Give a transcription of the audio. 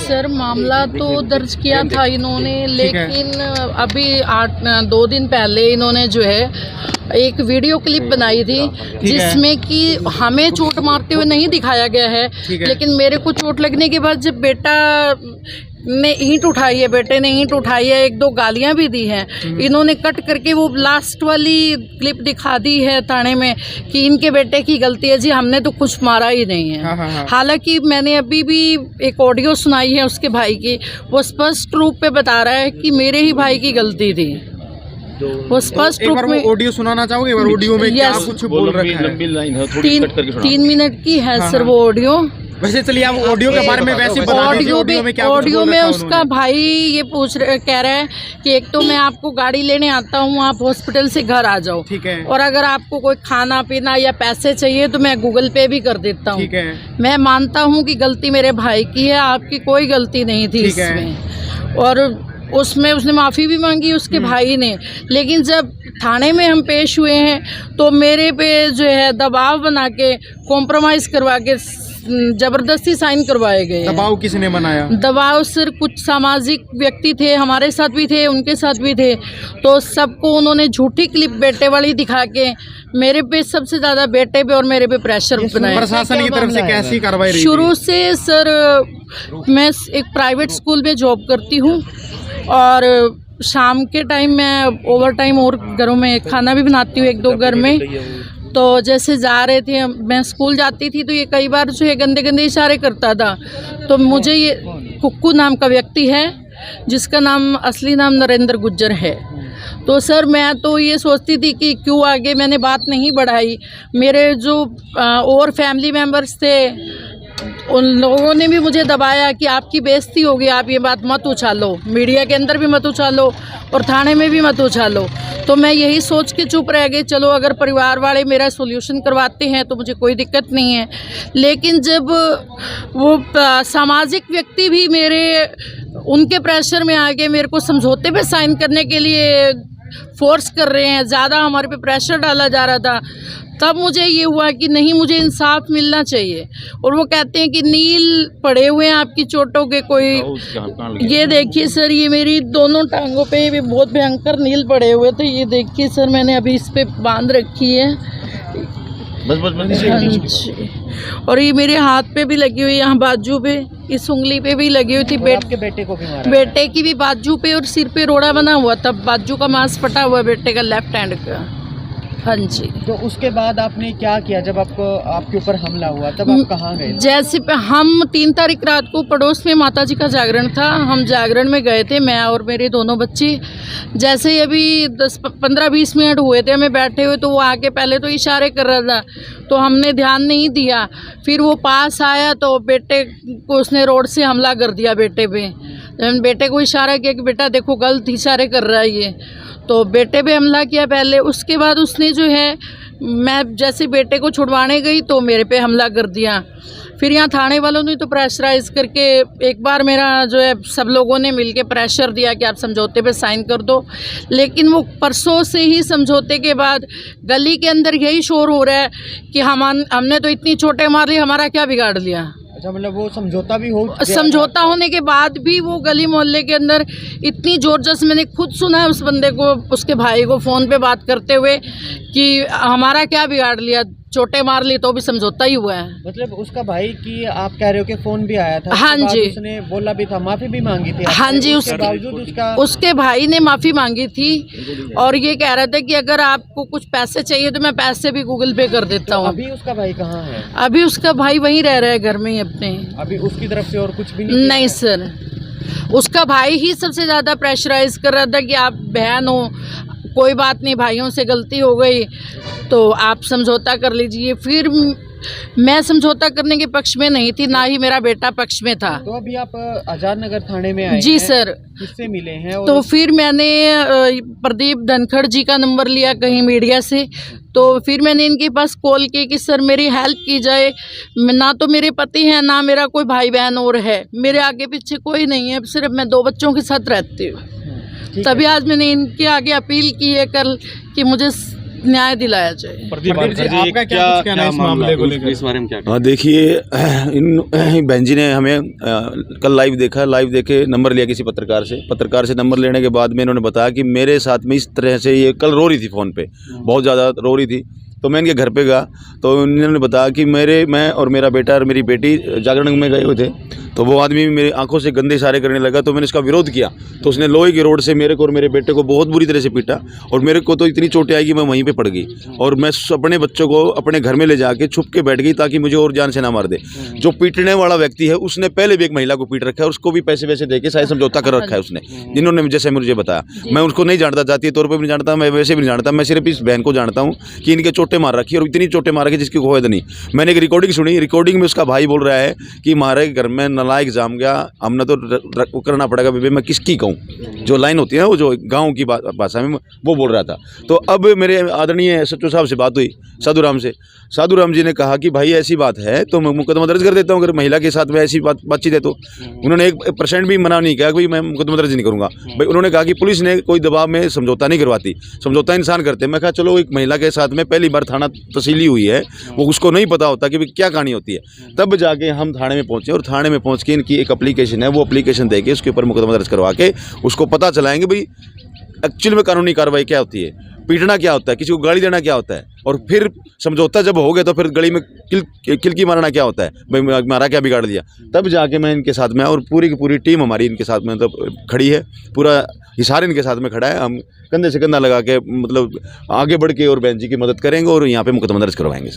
Sir मामला तो दर्ज किया था इन्होंने, लेकिन अभी 2 दिन पहले इन्होंने जो है एक वीडियो क्लिप बनाई थी जिसमें कि हमें चोट मारते हुए नहीं दिखाया गया है, लेकिन मेरे को चोट लगने के बाद जब बेटा ने ईंट उठाई है, बेटे ने ईंट उठाई है, 1-2 गालियां भी दी हैं, इन्होंने कट करके वो लास्ट वाली क्लिप दिखा दी है थाने में कि इनके बेटे की गलती है जी, हमने तो कुछ मारा ही नहीं है। हालांकि मैंने अभी भी एक ऑडियो सुनाई है उसके भाई की, वो स्पष्ट रूप पे बता रहा है कि मेरे ही भाई की गलती थी। वो स्पष्ट रूप में ऑडियो सुनाना चाहोगे? ऑडियो में क्या कुछ बोल रखा है? 3 मिनट की है सर वो ऑडियो। वैसे चलिए आप ऑडियो के बारे में वैसे बता दीजिए। ऑडियो में उसका भाई ये कह रहा है कि एक तो मैं आपको गाड़ी लेने आता हूँ, आप हॉस्पिटल से घर आ जाओ, ठीक है, और अगर आपको कोई खाना पीना या पैसे चाहिए तो मैं गूगल पे भी कर देता हूँ, ठीक है। मैं मानता हूँ कि गलती मेरे भाई की है, आपकी कोई गलती नहीं थी इसमें, और उसमें उसने माफ़ी भी मांगी उसके भाई ने। लेकिन जब थाने में हम पेश हुए हैं तो मेरे पे जो है दबाव बना के, कॉम्प्रोमाइज़ करवा के जबरदस्ती साइन करवाए गए। दबाव किसने बनाया? दबाव सर कुछ सामाजिक व्यक्ति थे, हमारे साथ भी थे, उनके साथ भी थे, तो सबको उन्होंने झूठी क्लिप बेटे वाली दिखा के मेरे पे, सबसे ज़्यादा बेटे पे और मेरे पे प्रेशर बनाया। प्रशासन की तरफ से कैसी कार्रवाई रही? शुरू से सर मैं एक प्राइवेट स्कूल में जॉब करती हूँ और शाम के टाइम मैं ओवर टाइम और घरों में खाना भी बनाती हूँ 1-2 घर में। तो जैसे जा रहे थे, मैं स्कूल जाती थी तो ये कई बार जो है गंदे गंदे इशारे करता था। तो मुझे ये कुक्कू नाम का व्यक्ति है जिसका नाम असली नाम नरेंद्र गुज्जर है। तो सर मैं तो ये सोचती थी कि क्यों आगे मैंने बात नहीं बढ़ाई। मेरे जो और फैमिली मेम्बर्स थे उन लोगों ने भी मुझे दबाया कि आपकी बेइज्जती होगी, आप ये बात मत उछालो, मीडिया के अंदर भी मत उछालो और थाने में भी मत उछालो। तो मैं यही सोच के चुप रह गई, चलो अगर परिवार वाले मेरा सोल्यूशन करवाते हैं तो मुझे कोई दिक्कत नहीं है। लेकिन जब वो सामाजिक व्यक्ति भी उनके प्रेशर में आके मेरे को समझौते पे साइन करने के लिए फोर्स कर रहे हैं, ज़्यादा हमारे पे प्रेशर डाला जा रहा था, तब मुझे ये हुआ कि नहीं, मुझे इंसाफ मिलना चाहिए। और वो कहते हैं कि नील पड़े हुए हैं आपकी चोटों के, कोई ये देखिए सर, ये मेरी दोनों टांगों पे भी बहुत भयंकर नील पड़े हुए थे। ये देखिए सर, मैंने अभी इस पे बांध रखी है और ये मेरे हाथ पे भी लगी हुई, यहाँ बाजू पे, इस उंगली पे भी लगी हुई थी। आपके बेटे को भी मारा? बेटे की भी बाजू पे और सिर पे रोड़ा बना हुआ था, बाजू का मांस फटा हुआ बेटे का, लेफ्ट हैंड का। हाँ जी। तो उसके बाद आपने क्या किया जब आपके ऊपर हमला हुआ, तब आप कहाँ गए? जैसे हम 3 तारीख रात को पड़ोस में माता जी का जागरण था, हम जागरण में गए थे, मैं और मेरे दोनों बच्चे। जैसे ही अभी 15-20 मिनट हुए थे हमें बैठे हुए, तो वो आके पहले तो इशारे कर रहा था, तो हमने ध्यान नहीं दिया। फिर वो पास आया तो बेटे को उसने रोड से हमला कर दिया बेटे पे। बेटे को इशारा किया कि बेटा देखो गलत इशारे कर रहा है ये, तो बेटे पे हमला किया पहले। उसके बाद उसने जो है, मैं जैसे बेटे को छुड़वाने गई तो मेरे पे हमला कर दिया। फिर यहाँ थाने वालों ने तो प्रेशराइज करके एक बार मेरा जो है सब लोगों ने मिलके प्रेशर दिया कि आप समझौते पे साइन कर दो। लेकिन वो परसों से ही समझौते के बाद गली के अंदर यही शोर हो रहा है कि हमने तो इतनी चोटें मार ली, हमारा क्या बिगाड़ लिया। अच्छा, मतलब वो समझौता भी हो, समझौता होने के बाद भी वो गली मोहल्ले के अंदर इतनी जोर जस, मैंने खुद सुना है उस बंदे को, उसके भाई को फ़ोन पे बात करते हुए कि हमारा क्या बिगाड़ लिया, चोटें मार ली तो भी समझौता ही हुआ है। मतलब उसका भाई की आप कह रहे हो कि फ़ोन भी आया था? हाँ जी। उसने बोला भी था, माफ़ी भी मांगी थी? हाँ जी, उसके बावजूद उसके भाई ने माफ़ी मांगी थी और ये कह रहा था कि अगर आपको कुछ पैसे चाहिए तो मैं पैसे भी गूगल पे कर देता हूँ। अभी उसका भाई कहाँ है? अभी उसका भाई वहीं रह रहा है घर में ही अपने। अभी उसकी तरफ से और कुछ भी नहीं सर, उसका भाई ही सबसे ज़्यादा प्रेशराइज कर रहा था कि आप बहन हो, कोई बात नहीं, भाइयों से गलती हो गई तो आप समझौता कर लीजिए। फिर मैं समझौता करने के पक्ष में नहीं थी, ना ही मेरा बेटा पक्ष में था। तो अभी आप आजाद नगर थाने में आए? जी सर। किससे मिले हैं? तो फिर मैंने प्रदीप धनखड़ जी का नंबर लिया कहीं मीडिया से, तो फिर मैंने इनके पास कॉल की कि सर मेरी हेल्प की जाए। ना तो मेरे पति हैं, ना मेरा कोई भाई बहन और है, मेरे आगे पीछे कोई नहीं है, सिर्फ मैं 2 बच्चों के साथ रहती हूँ। तभी आज मैंने इनके आगे अपील की है कल कि मुझे न्याय दिलाया जाए। प्रदीप जी, आपका क्या कुछ कहना है इस मामले को लेकर? इस बारे में क्या हाँ देखिए, इन बहन जी ने हमें कल लाइव देखा, लाइव देखे नंबर लिया किसी पत्रकार से नंबर लेने के बाद में इन्होंने बताया कि मेरे साथ में इस तरह से ये कल रो रही थी फ़ोन पे, बहुत ज़्यादा रो रही थी। तो मैं इनके घर पे गया तो इन्होंने बताया कि मैं और मेरा बेटा और मेरी बेटी जागरण में गए हुए थे, तो वो आदमी मेरी आंखों से गंदे इशारे करने लगा। तो मैंने इसका विरोध किया तो उसने लोहे की रोड से मेरे को और मेरे बेटे को बहुत बुरी तरह से पीटा, और मेरे को तो इतनी चोटें आई कि मैं वहीं पे पड़ गई, और मैं अपने बच्चों को अपने घर में ले जाके छुप के बैठ गई ताकि मुझे और जान से ना मार दे। जो पीटने वाला व्यक्ति है उसने पहले भी एक महिला को पीट रखा है, उसको भी पैसे वैसे दे के शायद समझौता कर रखा है उसने, जिन्होंने जैसे मुझे बताया। मैं उसको नहीं जानता, जातीय तौर पर भी नहीं जानता, मैं वैसे भी नहीं जानता, मैं सिर्फ इस बहन को जानता हूँ कि इनके चोटें मार रखी है, और इतनी चोटें मार रखी जिसकी कोई हद नहीं। मैंने एक रिकॉर्डिंग सुनी, रिकॉर्डिंग में उसका भाई बोल रहा है कि हमारे घर में नालायक जाम गया, हमने तो करना पड़ेगा बेबे, मैं किसकी कहूँ, जो लाइन होती है ना वो जो गांव की भाषा में वो बोल रहा था। तो अब मेरे आदरणीय SHO साहब से बात हुई, साधु राम जी ने कहा कि भाई ऐसी बात है तो मैं मुकदमा दर्ज कर देता हूँ, अगर महिला के साथ में ऐसी बातचीत है तो। उन्होंने 1% भी मना नहीं किया कि भाई मैं मुकदमा दर्ज नहीं करूँगा। भाई उन्होंने कहा कि पुलिस ने कोई दबाव में समझौता नहीं करवाती, समझौता इंसान करते। मैं कहा चलो, एक महिला के साथ में पहली बार थाना तहसीली हुई है, वो उसको नहीं पता होता कि भाई क्या कहानी होती है। तब जाके हम थाने में पहुँचे, और थाने में पहुँच के इनकी एक एप्लीकेशन है, वो एप्लीकेशन दे के उसके ऊपर मुकदमा दर्ज करवा के उसको पता चलाएंगे भाई एक्चुअल में कानूनी कार्रवाई क्या होती है, पीटना क्या होता है, किसी को गाली देना क्या होता है, और फिर समझौता जब हो गया तो फिर गली में किलकी मारना क्या होता है, भाई मारा क्या बिगाड़ दिया। तब जाके मैं इनके साथ में, और पूरी की पूरी टीम हमारी इनके साथ में मतलब खड़ी है, पूरा हिसार इनके साथ में खड़ा है। हम कंधे से कंधा लगा के मतलब आगे बढ़ के और बहन जी की मदद करेंगे और यहाँ पे मुकदमा दर्ज करवाएंगे।